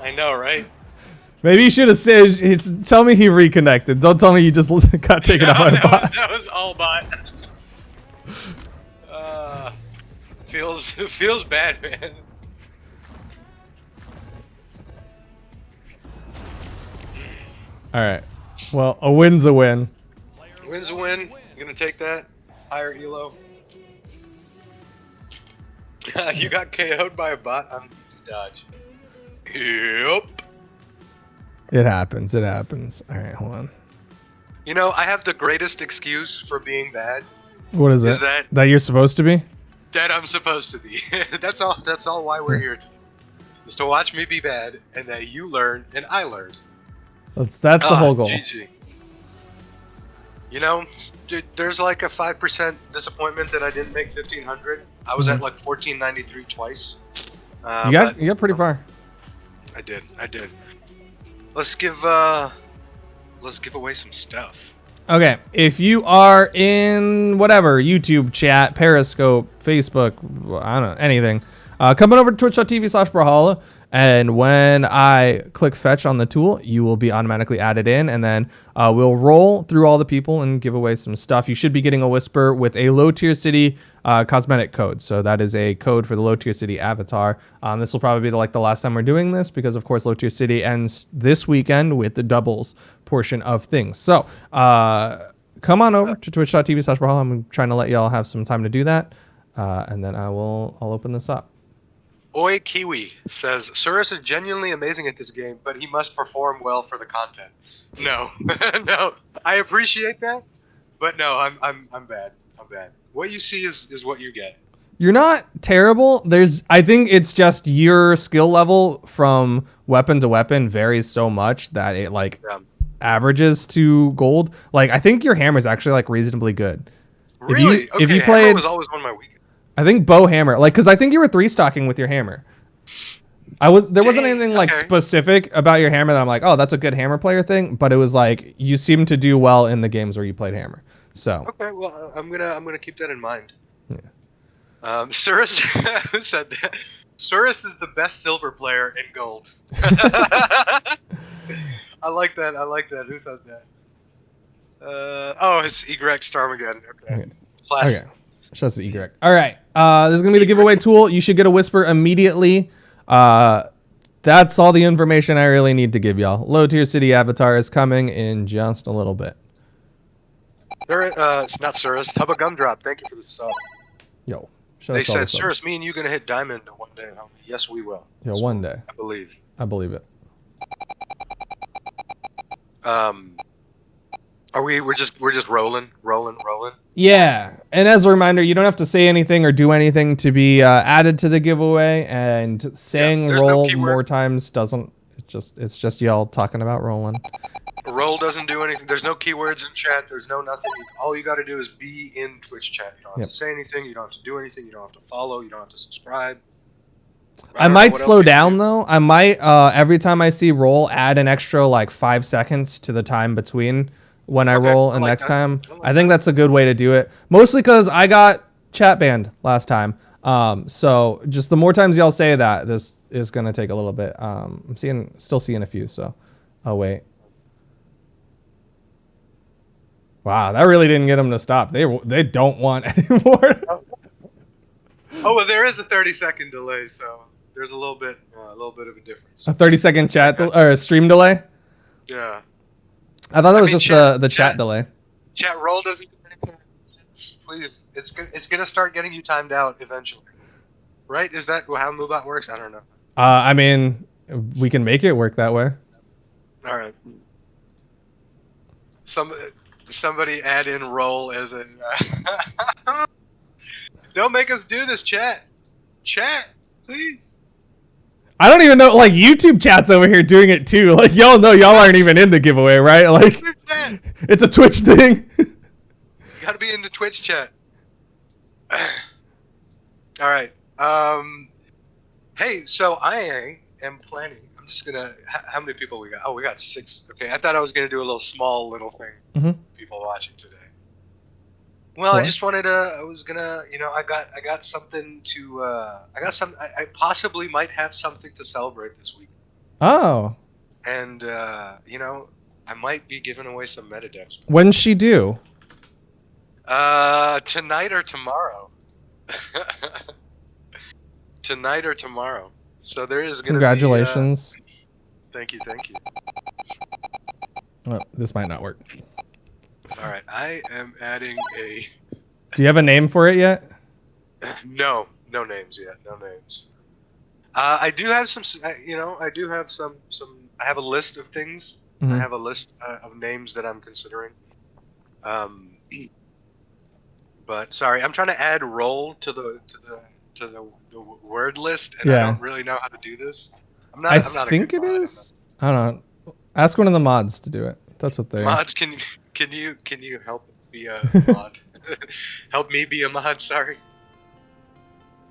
I know, right? Maybe you should have said. Tell me he reconnected. Don't tell me you just got taken out by a bot. That was all bot. Feels bad, man. All right. Well, a win's a win. Win's a win. You gonna take that? Higher elo. You got KO'd by a bot on easy dodge. Yep. It happens. It happens. All right, hold on. You know, I have the greatest excuse for being bad. What is it? That you're supposed to be? That I'm supposed to be. That's all. That's all. Why we're here today. Is to watch me be bad, and that you learn and I learn. That's the whole goal. GG. You know, there's like a 5% disappointment that I didn't make 1500. I was at like 1493 twice. You got pretty far. I did. Let's give away some stuff. Okay, if you are in whatever YouTube chat, Periscope, Facebook, I don't know, anything, come on over to twitch.tv/Brawlhalla, and when I click fetch on the tool, you will be automatically added in, and then we'll roll through all the people and give away some stuff. You should be getting a whisper with a low tier city cosmetic code. So that is a code for the low tier city avatar. This will probably be the last time we're doing this because, of course, low tier city ends this weekend with the doubles portion of things. So come on over to twitch.tv/Brawlhalla. I'm trying to let y'all have some time to do that, and then I'll open this up. Oi Kiwi says, Surus is genuinely amazing at this game, but he must perform well for the content. No. No. I appreciate that, but no, I'm bad. I'm bad. What you see is what you get. You're not terrible. I think it's just your skill level from weapon to weapon varies so much that it averages to gold. I think your hammer is actually reasonably good. Really? If you hammer played, was always one of my weakest. I think bow hammer, because I think you were 3-stocking with your hammer. There wasn't anything specific about your hammer that I'm like, oh, that's a good hammer player thing, but it was you seem to do well in the games where you played hammer. So okay, well, I'm gonna keep that in mind. Yeah. Surus, who said that? Surus is the best silver player in gold. I like that. Who said that? It's Egrex Starmageddon. Okay. Classic. Okay. Shouts to Y. All right. This is going to be the giveaway tool. You should get a whisper immediately. That's all the information I really need to give y'all. Low tier city avatar is coming in just a little bit. It's not Surus. Hubba Gumdrop. Thank you for the sub. Yo. They said, Surus, me and you going to hit diamond one day. Yes, we will. Yo, one day. I believe. I believe it. We're just rolling. Yeah, and as a reminder, you don't have to say anything or do anything to be added to the giveaway. And saying roll more times doesn't. It's just y'all talking about rolling. Roll doesn't do anything. There's no keywords in chat. There's no nothing. All you got to do is be in Twitch chat. You don't have to say anything. You don't have to do anything. You don't have to follow. You don't have to subscribe. I might slow down though. I might every time I see roll add an extra 5 seconds to the time between when I roll and next time. I think that's a good way to do it. Mostly because I got chat banned last time. So just the more times y'all say that, this is gonna take a little bit. I'm still seeing a few. So, oh wait. Wow, that really didn't get them to stop. They don't want any more. Oh, well, there is a 30-second delay, so there's a little bit of a difference. A 30-second chat or a stream delay? Yeah. I thought that was just the chat delay. Chat roll doesn't do anything. Please, it's gonna start getting you timed out eventually, right? Is that how Moobot works? I don't know. I mean, we can make it work that way. All right. Somebody add in roll as a. Don't make us do this, chat. Chat, please. I don't even know. YouTube chat's over here doing it too. Y'all know y'all aren't even in the giveaway, right? It's a Twitch thing. You gotta be in the Twitch chat. All right. Hey, so I am planning. I'm just gonna. How many people we got? Oh, we got 6. Okay, I thought I was gonna do a little thing. Mm-hmm. People watching today. Well, what? I just wanted to. I was gonna. I got something to. I possibly might have something to celebrate this week. Oh. and you know, I might be giving away some metadefs. When's she due? Tonight or tomorrow. Tonight or tomorrow. So there is gonna Congratulations. be. Thank you, thank you. Oh, this might not work. All right, I am adding a. Do you have a name for it yet? No names yet. No names. I do have some. You know, I do have some. I have a list of things. I Mhm. have a list of names that I'm considering. But sorry, I'm trying to add role to the word list, and I Yeah. don't really know how to do this. I'm not. I I'm not think a good it mod. is. I don't know. Ask one of the mods to do it. That's what they. Mods, can you help be a mod? Help me be a mod. Sorry.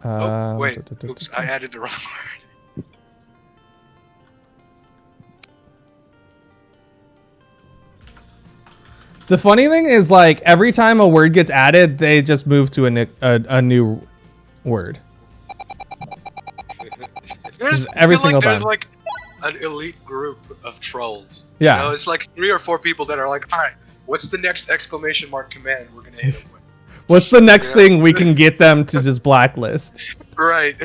Oh wait. Oops, I added the wrong word. The funny thing is, like, every time a word gets added, they just move to a new word. Every single there's time. like an elite group of trolls. Yeah. You know, it's like 3 or 4 people that are like, all right, what's the next exclamation mark command we're gonna hit them with? What's the next Yeah. thing we can get them to just blacklist? Right.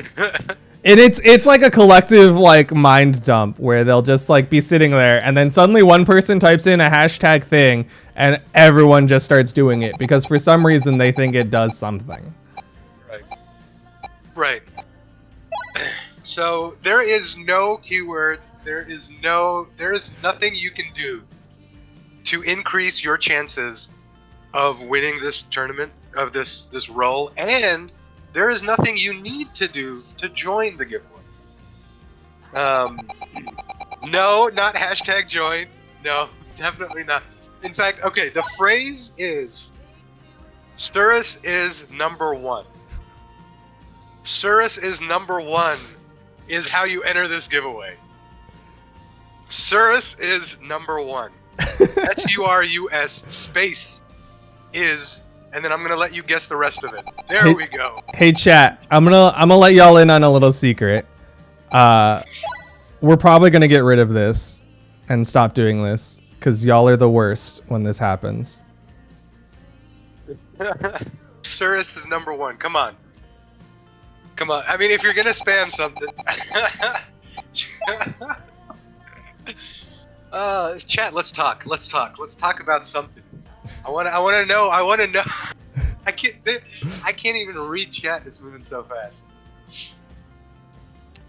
And it's like a collective like mind dump where they'll just like be sitting there and then suddenly one person types in a hashtag thing and everyone just starts doing it because for some reason they think it does something. Right. So there is no keywords. There is nothing you can do to increase your chances of winning this tournament, of this role, and there is nothing you need to do to join the giveaway. No, not hashtag join. No, definitely not. In fact, okay, the phrase is Surus is number 1. Surus is number 1 is how you enter this giveaway. Surus is number 1. SURUS space is, and then I'm gonna let you guess the rest of it. There we go. Hey chat, I'm gonna let y'all in on a little secret. We're probably gonna get rid of this and stop doing this because y'all are the worst when this happens. Surus is number 1. Come on. Come on. I mean, if you're gonna spam something. Chat. Let's talk. Let's talk about something. I wanna know. I can't even read chat. It's moving so fast.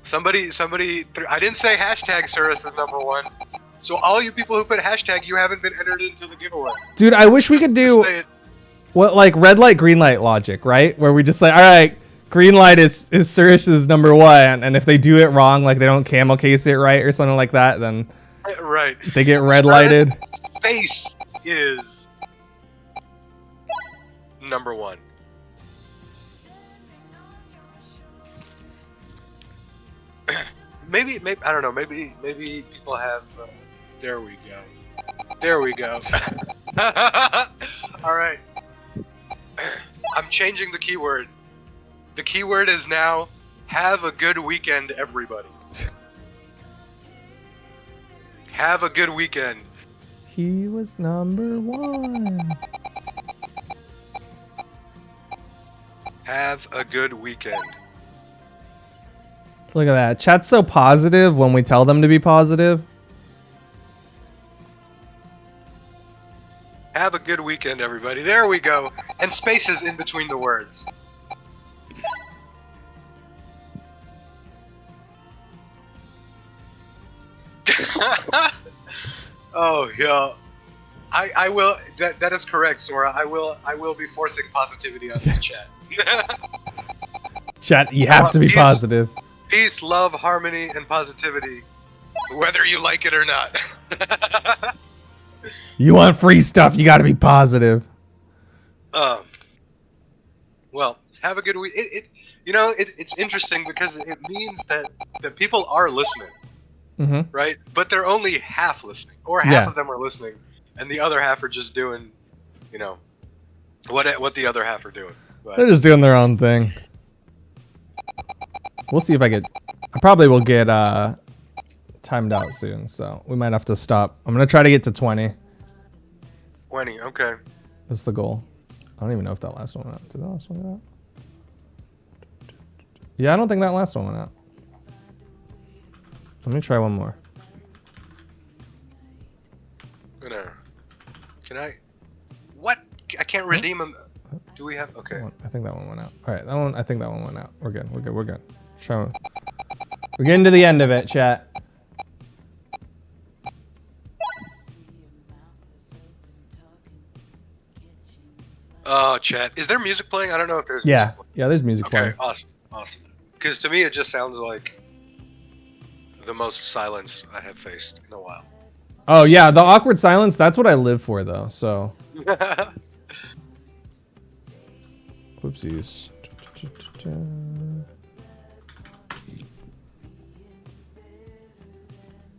Somebody. I didn't say hashtag Surus is number 1. So all you people who put hashtag, you haven't been entered into the giveaway. Dude, I wish we could do what like red light, green light logic, right? Where we just like, all right, green light is Surus's number 1, and if they do it wrong, like they don't camel case it right or something like that, then right. they get red lighted. Space is number 1. Maybe I don't know. Maybe people have. There we go. All right. I'm changing the keyword. The keyword is now have a good weekend, everybody. Have a good weekend. He was number 1. Have a good weekend. Look at that. Chat's so positive when we tell them to be positive. Have a good weekend, everybody. There we go. And spaces in between the words. Oh yeah, I will. That is correct, Sora. I will be forcing positivity on this chat. Chat, you have to be positive. Peace, love, harmony, and positivity, whether you like it or not. You want free stuff, you got to be positive. Well, have a good week. It's interesting because it means that people are listening. Mm-hmm. Right? But they're only half listening. Or half of them are listening, and the other half are just doing, what the other half are doing. But They're just doing their own thing. We'll see if I probably will get timed out soon, so we might have to stop. I'm gonna try to get to 20. 20. Okay. That's the goal. I don't even know if that last one went out. Did that last one go out? Yeah, I don't think that last one went out. Let me try one more. Can I? What? I can't redeem them. Do we have? Okay. I think that one went out. All right, that one. I think that one went out. We're good. We're good. We're good. Try one. We're getting to the end of it, chat. Oh, chat. Is there music playing? I don't know if there's. Yeah. Music playing. Yeah. There's music Okay. playing. Awesome. Awesome. Because to me, it just sounds like the most silence I have faced in a while. Oh yeah, the awkward silence. That's what I live for, though. So. Whoopsies.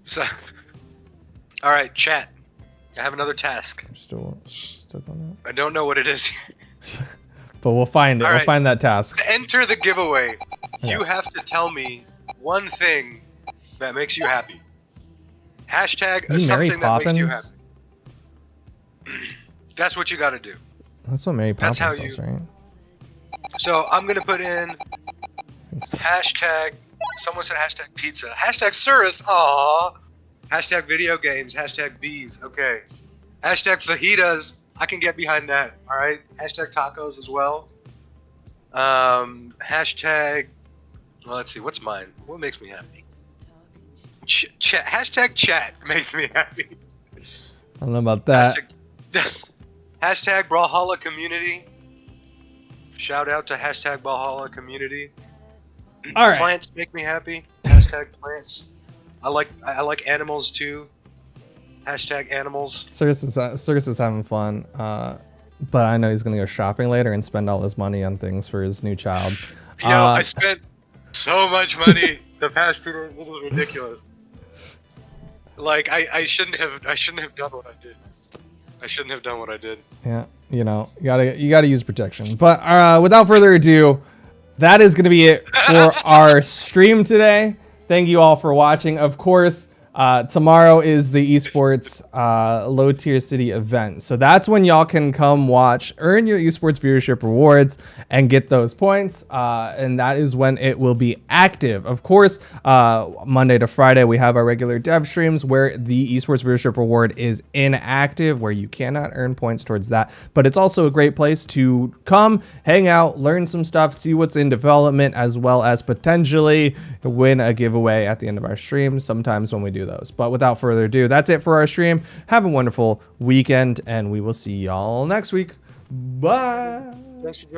So, all right, chat. I have another task. I'm still stuck on I don't know what it is. that. But we'll find it. All We'll right. find that task. To enter the giveaway, you Yeah. have to tell me one thing that makes you happy. Hashtag You Mary something that makes you happy. Poppins? That's what you got to do. That's what Mary That's Poppins how does, you- right? So I'm gonna put in Think so. hashtag. Someone said hashtag pizza. Hashtag Surus. Aww. Hashtag video games. Hashtag bees. Okay. Hashtag fajitas. I can get behind that. All right. Hashtag tacos as well. Hashtag. Well, let's see. What's mine? What makes me happy? Chat. Hashtag chat makes me happy. I don't know about that. Hashtag Brawlhalla community. Shout out to hashtag Brawlhalla community. All right. Plants make me happy. Hashtag plants. I like animals too. Hashtag animals. Circus is having fun, but I know he's gonna go shopping later and spend all his money on things for his new child. I spent so much money the past 2 days. It was ridiculous. Like I shouldn't have done what I did. I shouldn't have done what I did. Yeah, you gotta use protection. But without further ado, that is gonna be it for our stream today. Thank you all for watching. Of course, tomorrow is the Esports low tier city event. So that's when y'all can come watch, earn your Esports viewership rewards, and get those points. And that is when it will be active. Of course, Monday to Friday, we have our regular dev streams where the Esports viewership reward is inactive, where you cannot earn points towards that. But it's also a great place to come, hang out, learn some stuff, see what's in development, as well as potentially win a giveaway at the end of our stream sometimes when we do those. But without further ado, that's it for our stream. Have a wonderful weekend, and we will see y'all next week. Bye. Thanks for joining.